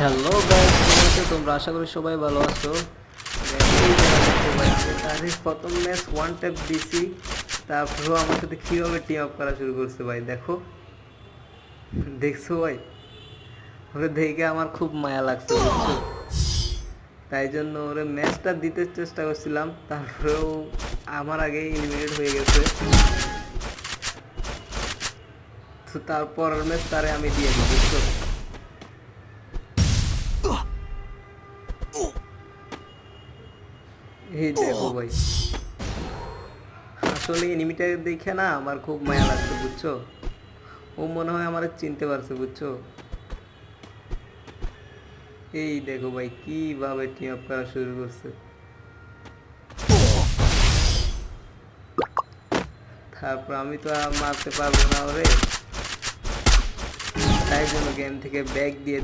Hello guys, কেমন আছো তোমরা? আশা করি সবাই ভালো আছো। আমি প্রথম ম্যাচ ওয়ান ট্যাপ দিছি, তারপরেও আমার সাথে কীভাবে টিম আপ করা শুরু করছে ভাই দেখো। দেখছো ভাই, ওরে দেখে আমার খুব মায়া লাগছে বুঝছো, তাই জন্য ওরে ম্যাচটা দিতে চেষ্টা করছিলাম, তারপরেও আমার আগে এলিমিনেট হয়ে গেছে। তো তারপর ম্যাচ তারে আমি দিয়ে দিই বুঝছো। এই দেখো ভাই, আসলে এনিমিটা দেখে না আমার খুব মায়া লাগছে বুঝছো। ও মনে হয় আমার চিনতে পারছে বুঝছো। এই দেখো ভাই কিভাবে টিম আপ করা শুরু করছে, তারপর আমি তো আর মারতে পারবো না ওরে, তাই জন্য গেম থেকে ব্যাগ দিয়ে